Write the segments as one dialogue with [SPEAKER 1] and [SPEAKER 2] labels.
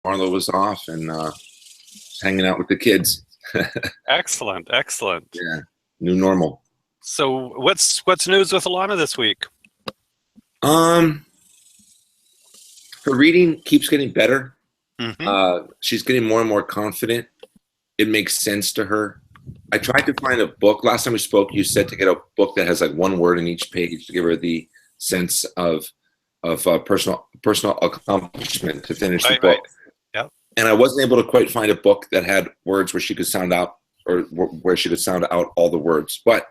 [SPEAKER 1] Marlo was off and hanging out with the kids.
[SPEAKER 2] Excellent.
[SPEAKER 1] Yeah, new normal.
[SPEAKER 2] So what's news with Alana this week?
[SPEAKER 1] Um, Her reading keeps getting better. She's getting more and more confident. It makes sense to her. I tried to find a book. Last time we spoke, you said to get a book that has like one word in each page to give her the sense of personal accomplishment to finish the book.
[SPEAKER 2] Right. Yep.
[SPEAKER 1] And I wasn't able to quite find a book that had words where she could sound out or where she could sound out all the words. But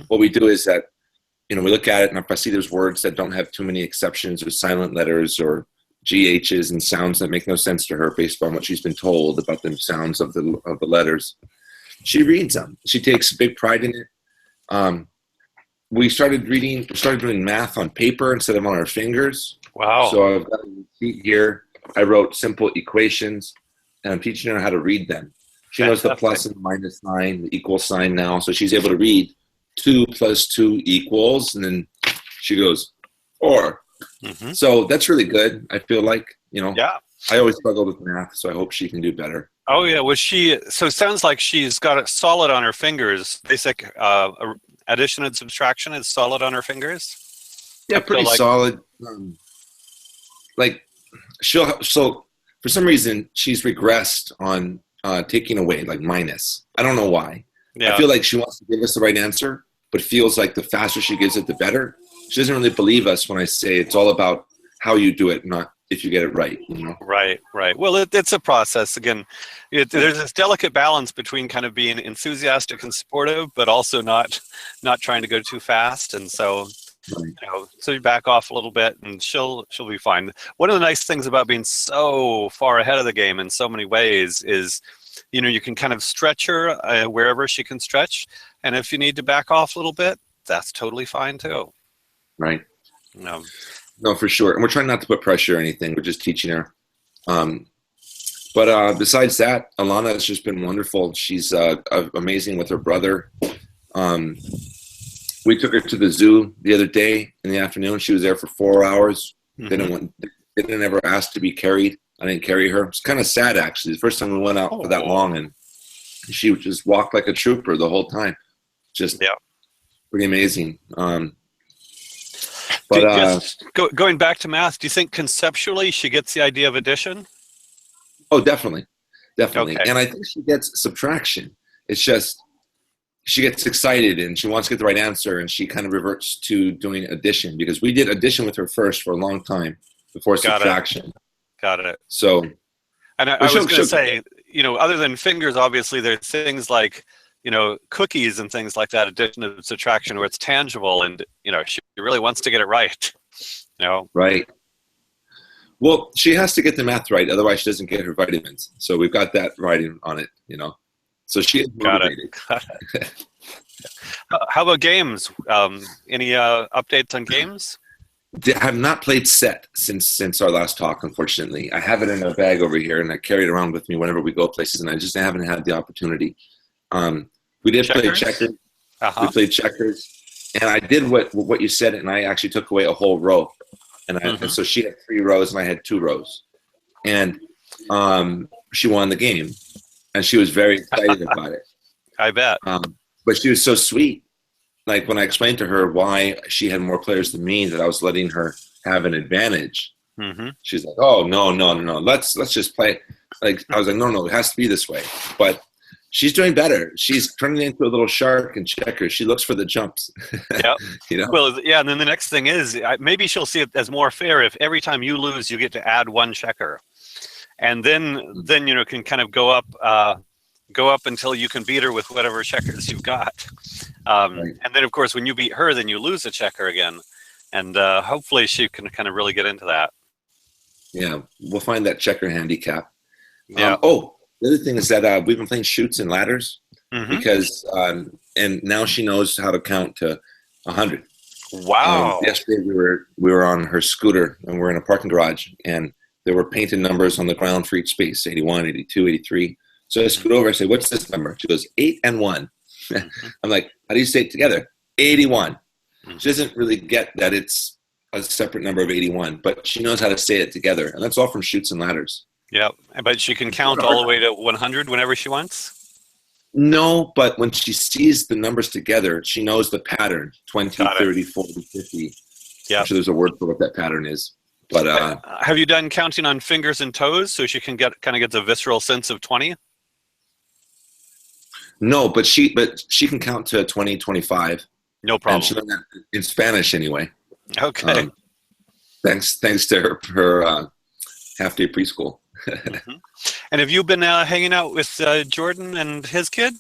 [SPEAKER 1] what we do is that, we look at it, and if I see there's words that don't have too many exceptions or silent letters or GHs and sounds that make no sense to her based on what she's been told about the sounds of the letters, she reads them. She takes big pride in it. We started doing math on paper instead of on our fingers.
[SPEAKER 2] Wow.
[SPEAKER 1] So I've got a sheet here. I wrote simple equations, and I'm teaching her how to read them. She knows the plus and minus sign, the equal sign now, so she's able to read 2 + 2 equals, and then she goes 4. So that's really good. I feel like,
[SPEAKER 2] Yeah.
[SPEAKER 1] I always struggled with math, so I hope she can do better.
[SPEAKER 2] Oh yeah. So it sounds like she's got it solid on her fingers. Basic addition and subtraction is solid on her fingers.
[SPEAKER 1] Yeah, pretty solid. So for some reason she's regressed on taking away, like minus. I don't know why. Yeah. I feel like she wants to give us the right answer, but feels like the faster she gives it, the better. She doesn't really believe us when I say it's all about how you do it, not if you get it right.
[SPEAKER 2] Right. Well, it's a process. Again, there's this delicate balance between kind of being enthusiastic and supportive, but also not trying to go too fast. And so, so you back off a little bit, and she'll be fine. One of the nice things about being so far ahead of the game in so many ways is, you can kind of stretch her wherever she can stretch, and if you need to back off a little bit, that's totally fine too.
[SPEAKER 1] Right. No, for sure. And we're trying not to put pressure or anything. We're just teaching her. But besides that, Alana has just been wonderful. She's amazing with her brother. We took her to the zoo the other day in the afternoon. She was there for 4 hours. Didn't ever ask to be carried. I didn't carry her. It's kind of sad, actually. The first time we went out for that long, and she would just walk like a trooper the whole time. Just pretty amazing.
[SPEAKER 2] Going back to math, do you think conceptually she gets the idea of addition?
[SPEAKER 1] Oh, definitely. Okay.
[SPEAKER 2] And
[SPEAKER 1] I think she gets subtraction. It's just she gets excited and she wants to get the right answer, and she kind of reverts to doing addition, because we did addition with her first for a long time before subtraction.
[SPEAKER 2] Got it.
[SPEAKER 1] So,
[SPEAKER 2] and I was going to say, other than fingers, obviously there's things like, cookies and things like that, addition and subtraction, where it's tangible, and she really wants to get it right.
[SPEAKER 1] Right. Well, she has to get the math right, otherwise she doesn't get her vitamins. So we've got that writing on it, So she is motivated.
[SPEAKER 2] Got it. How about games? Any updates on games?
[SPEAKER 1] I have not played set since our last talk, unfortunately. I have it in a bag over here, and I carry it around with me whenever we go places, and I just haven't had the opportunity. We did play checkers. We played checkers, and I did what you said, and I actually took away a whole row, and so she had 3 rows and I had 2 rows, and she won the game, and she was very excited about it.
[SPEAKER 2] I bet.
[SPEAKER 1] But she was so sweet. Like when I explained to her why she had more players than me, that I was letting her have an advantage. She's like, "Oh no, let's just play." Like I was like, "No, it has to be this way." But she's doing better. She's turning into a little shark in checkers. She looks for the jumps.
[SPEAKER 2] Yeah. Well, yeah. And then the next thing is maybe she'll see it as more fair if every time you lose, you get to add 1 checker, and then can kind of go up until you can beat her with whatever checkers you've got. And then, of course, when you beat her, then you lose a checker again. And hopefully she can kind of really get into that.
[SPEAKER 1] Yeah, we'll find that checker handicap.
[SPEAKER 2] Yeah.
[SPEAKER 1] The other thing is that we've been playing chutes and ladders because, and now she knows how to count to 100.
[SPEAKER 2] Wow.
[SPEAKER 1] Yesterday we were on her scooter, and we're in a parking garage, and there were painted numbers on the ground for each space, 81, 82, 83. So I scoot over, I say, "What's this number?" She goes, 8 and 1. I'm like, "How do you say it together?" 81. She doesn't really get that it's a separate number of 81, but she knows how to say it together. And that's all from chutes and ladders.
[SPEAKER 2] Yeah, but she can count all the way to 100 whenever she wants?
[SPEAKER 1] No, but when she sees the numbers together, she knows the pattern: 20,
[SPEAKER 2] Got it.
[SPEAKER 1] 30, 40, 50.
[SPEAKER 2] Yeah.
[SPEAKER 1] I'm sure there's a word for what that pattern is. But
[SPEAKER 2] have you done counting on fingers and toes so she can kind of get the visceral sense of 20?
[SPEAKER 1] no, but she can count to 20, 25.
[SPEAKER 2] No problem.
[SPEAKER 1] And she learned that in Spanish anyway.
[SPEAKER 2] Okay.
[SPEAKER 1] Thanks to her half-day preschool.
[SPEAKER 2] And have you been hanging out with Jordan and his kid?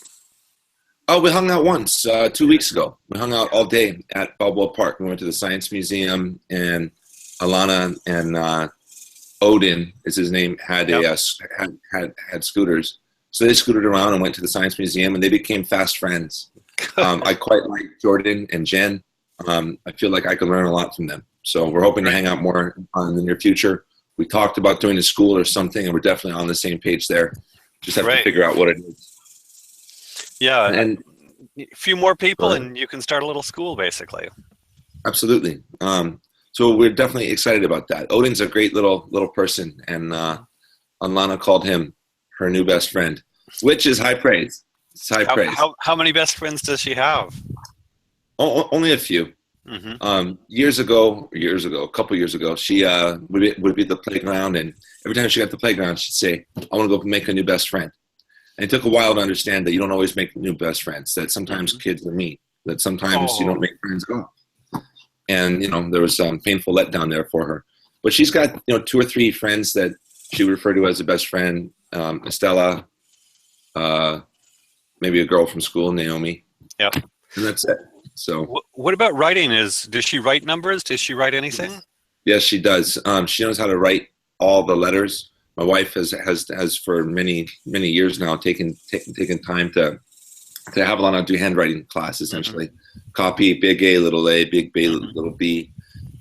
[SPEAKER 1] Oh, we hung out once 2 weeks ago. We hung out all day at Balboa Park. We went to the Science Museum, and Alana and Odin is his name, had had scooters. So they scooted around and went to the Science Museum, and they became fast friends. I quite like Jordan and Jen. I feel like I can learn a lot from them. So we're hoping to hang out more in the near future. We talked about doing a school or something, and we're definitely on the same page there. Just have to figure out what it is.
[SPEAKER 2] Yeah,
[SPEAKER 1] and
[SPEAKER 2] a few more people, and you can start a little school, basically.
[SPEAKER 1] Absolutely. So we're definitely excited about that. Odin's a great little person, and Alana called him her new best friend, which is high praise. It's high praise.
[SPEAKER 2] How many best friends does she have?
[SPEAKER 1] Only a few. Years ago, a couple years ago, she would be at the playground, and every time she got to the playground, she'd say, "I want to go make a new best friend." And it took a while to understand that you don't always make new best friends, that sometimes kids are mean, that sometimes you don't make friends at all. And, there was some painful letdown there for her. But she's got, 2 or 3 friends that she would refer to as a best friend. Estella, maybe a girl from school, Naomi.
[SPEAKER 2] Yep.
[SPEAKER 1] And that's it. So
[SPEAKER 2] what about writing? Does she write numbers? Does she write anything?
[SPEAKER 1] Yes, she does. She knows how to write all the letters. My wife has for many years now taken time to have Alana do handwriting class, essentially. Copy big A, little a, big B, little b.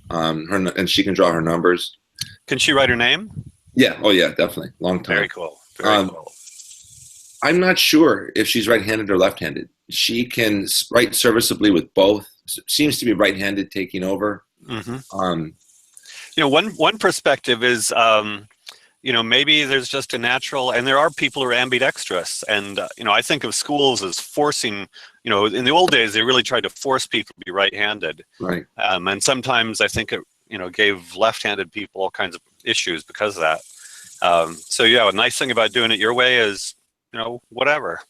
[SPEAKER 1] And she can draw her numbers.
[SPEAKER 2] Can she write her name?
[SPEAKER 1] Yeah. Oh yeah, definitely. Long time.
[SPEAKER 2] Very cool. Very cool.
[SPEAKER 1] I'm not sure if she's right-handed or left-handed. She can write serviceably with both. Seems to be right-handed taking over.
[SPEAKER 2] One perspective is, maybe there's just a natural, and there are people who are ambidextrous. And, I think of schools as forcing, in the old days, they really tried to force people to be right-handed.
[SPEAKER 1] Right.
[SPEAKER 2] And sometimes I think it, gave left-handed people all kinds of issues because of that. A nice thing about doing it your way is, whatever.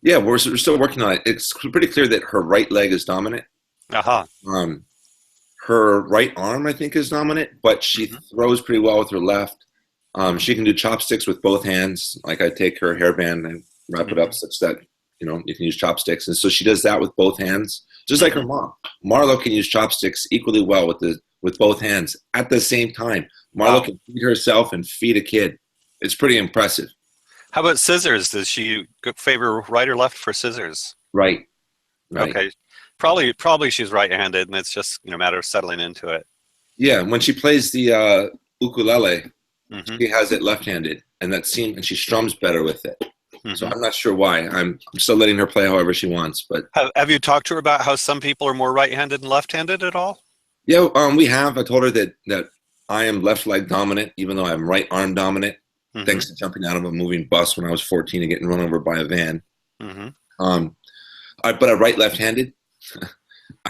[SPEAKER 2] Yeah,
[SPEAKER 1] we're still working on it. It's pretty clear that her right leg is dominant. Her right arm, I think, is dominant, but she throws pretty well with her left. She can do chopsticks with both hands. Like I take her hairband and wrap it up such that, you can use chopsticks. And so she does that with both hands, just like her mom. Marlo can use chopsticks equally well with both hands at the same time. Marlo can feed herself and feed a kid. It's pretty impressive.
[SPEAKER 2] How about scissors? Does she favor right or left for scissors?
[SPEAKER 1] Right.
[SPEAKER 2] Okay. Probably she's right-handed, and it's just a matter of settling into it. Yeah,
[SPEAKER 1] when she plays the ukulele, she has it left-handed, and she strums better with it. So I'm not sure why. I'm still letting her play however she wants. But
[SPEAKER 2] have you talked to her about how some people are more right-handed and left-handed at all?
[SPEAKER 1] Yeah, we have. I told her that I am left leg dominant, even though I'm right arm dominant. Thanks to jumping out of a moving bus when I was 14 and getting run over by a van. But I'm right left-handed.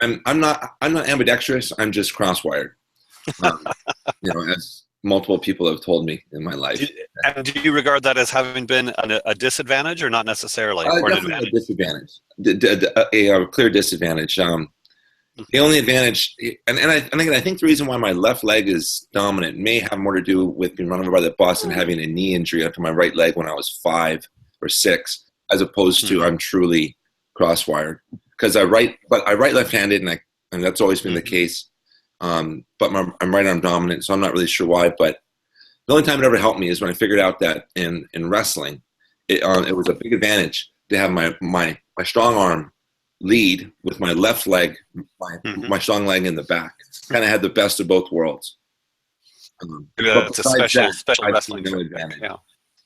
[SPEAKER 1] I'm not ambidextrous. I'm just crosswired. As multiple people have told me in my life.
[SPEAKER 2] And do you regard that as having been a disadvantage, or not necessarily?
[SPEAKER 1] Definitely a disadvantage. A clear disadvantage. The only advantage, and I think the reason why my left leg is dominant may have more to do with being run over by the bus and having a knee injury onto my right leg when I was 5 or 6, as opposed to I'm truly crosswired. Because I write left-handed, and that's always been the case. But I'm right arm dominant, so I'm not really sure why. But the only time it ever helped me is when I figured out that in wrestling, it was a big advantage to have my strong arm lead with my left leg, my strong leg in the back. Kind of had the best of both worlds.
[SPEAKER 2] It's a special wrestling advantage.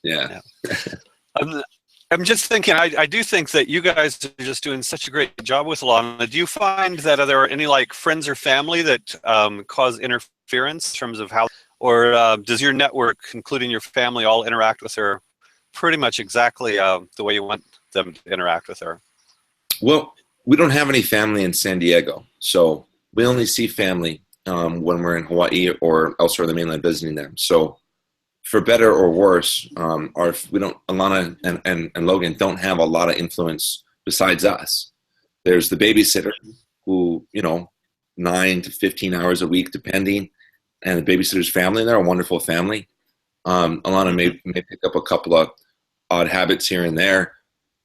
[SPEAKER 1] Yeah.
[SPEAKER 2] I'm just thinking, I do think that you guys are just doing such a great job with Alana. Do you find that there are any friends or family that cause interference in terms of how or does your network, including your family, all interact with her pretty much exactly the way you want them to interact with her?
[SPEAKER 1] Well, we don't have any family in San Diego, so we only see family when we're in Hawaii or elsewhere on the mainland visiting them. So, for better or worse, Alana and Logan don't have a lot of influence besides us. There's the babysitter who, 9 to 15 hours a week, depending, and the babysitter's family. And they're a wonderful family. Alana may pick up a couple of odd habits here and there.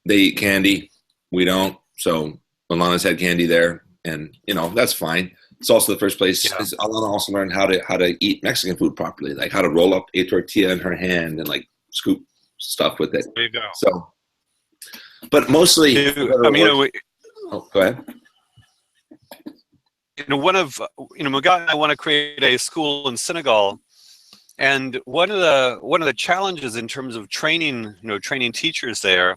[SPEAKER 1] They eat candy. We don't. So Alana's had candy there, and that's fine. It's also the first place.
[SPEAKER 2] Yeah.
[SPEAKER 1] Alana also learned how to eat Mexican food properly, like how to roll up a tortilla in her hand and like scoop stuff with it.
[SPEAKER 2] There you go.
[SPEAKER 1] So, but mostly,
[SPEAKER 2] go
[SPEAKER 1] ahead.
[SPEAKER 2] Magat and I want to create a school in Senegal, and one of the challenges in terms of training teachers there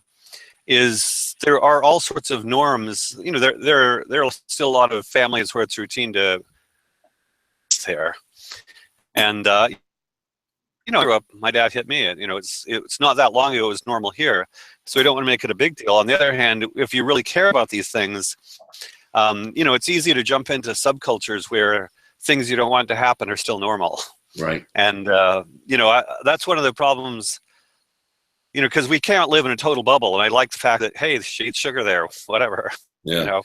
[SPEAKER 2] is there are all sorts of norms. There are still a lot of families where it's routine to there, and grew up, my dad hit me. It's not that long ago. It was normal here, so we don't want to make it a big deal. On the other hand, if you really care about these things, it's easy to jump into subcultures where things you don't want to happen are still normal.
[SPEAKER 1] Right.
[SPEAKER 2] And that's one of the problems. Because we can't live in a total bubble, and I like the fact that, hey, she eats sugar there, whatever.
[SPEAKER 1] Yeah.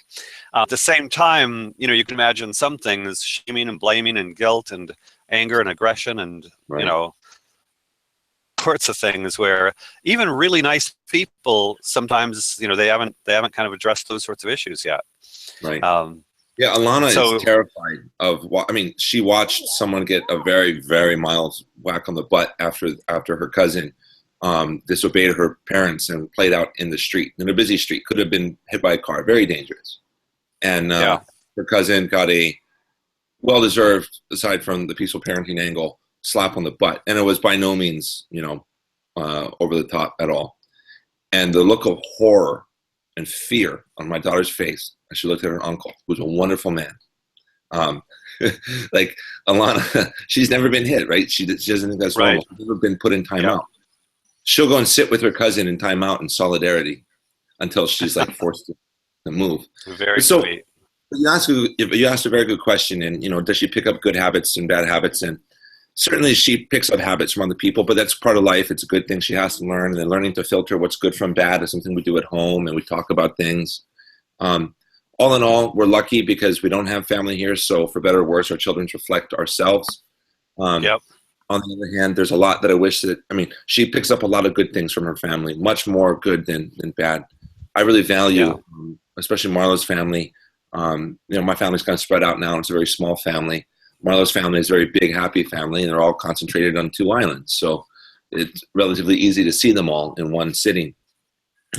[SPEAKER 2] At the same time, you can imagine some things, shaming and blaming and guilt and anger and aggression and
[SPEAKER 1] right.
[SPEAKER 2] Sorts of things where even really nice people sometimes, they haven't kind of addressed those sorts of issues yet.
[SPEAKER 1] Right. Yeah, Alana is terrified of. She watched someone get a very, very mild whack on the butt after her cousin disobeyed her parents and played out in the street, in a busy street. Could have been hit by a car. Very dangerous. And her cousin got a well-deserved, aside from the peaceful parenting angle, slap on the butt. And it was by no means, over the top at all. And the look of horror and fear on my daughter's face as she looked at her uncle, who was a wonderful man. Like Alana, she's never been hit, right? She doesn't think that's normal. She's never been put in timeout. She'll go and sit with her cousin in timeout in solidarity until she's like forced to move.
[SPEAKER 2] Very sweet.
[SPEAKER 1] You asked a very good question, and does she pick up good habits and bad habits? And certainly she picks up habits from other people, but that's part of life. It's a good thing she has to learn, and then learning to filter what's good from bad is something we do at home, and we talk about things. All in all, we're lucky because we don't have family here, so for better or worse, our children reflect ourselves. On the other hand, there's a lot that I wish that, she picks up a lot of good things from her family, much more good than bad. I really value, especially Marlo's family. My family's kind of spread out now. It's a very small family. Marlo's family is a very big, happy family, and they're all concentrated on 2 islands. So it's relatively easy to see them all in one sitting.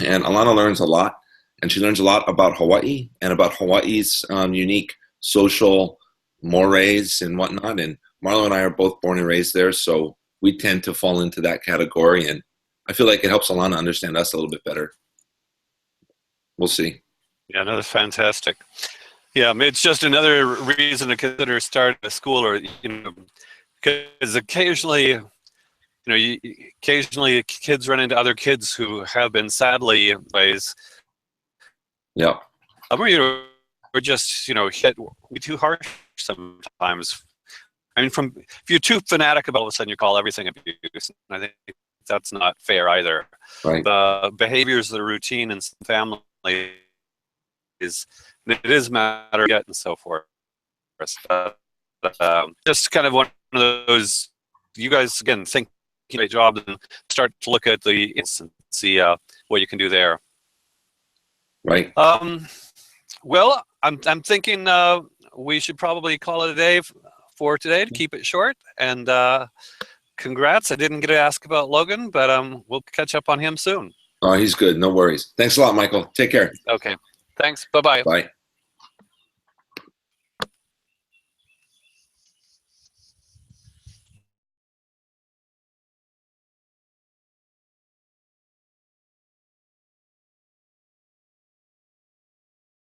[SPEAKER 1] And Alana learns a lot, and she learns a lot about Hawaii and about Hawaii's unique social mores and whatnot. And Marlo and I are both born and raised there, so we tend to fall into that category, and I feel like it helps Alana understand us a little bit better. We'll see.
[SPEAKER 2] Yeah, no, that's fantastic. Yeah, it's just another reason to consider starting a school, or because occasionally kids run into other kids who have been sadly ways.
[SPEAKER 1] Yeah.
[SPEAKER 2] We're just hit too harsh sometimes. If you're too fanatic about it, all of a sudden you call everything abuse. I think that's not fair either.
[SPEAKER 1] Right.
[SPEAKER 2] The behaviors, the routine in some families, it is a matter of and so forth. Just kind of one of those. You guys again think a job and start to look at the and see what you can do there.
[SPEAKER 1] Right.
[SPEAKER 2] Well, I'm thinking we should probably call it a day for today to keep it short. And congrats. I didn't get to ask about Logan, but we'll catch up on him soon.
[SPEAKER 1] Oh, he's good. No worries. Thanks a lot, Michael. Take care.
[SPEAKER 2] Okay. Thanks. Bye-bye.
[SPEAKER 1] Bye.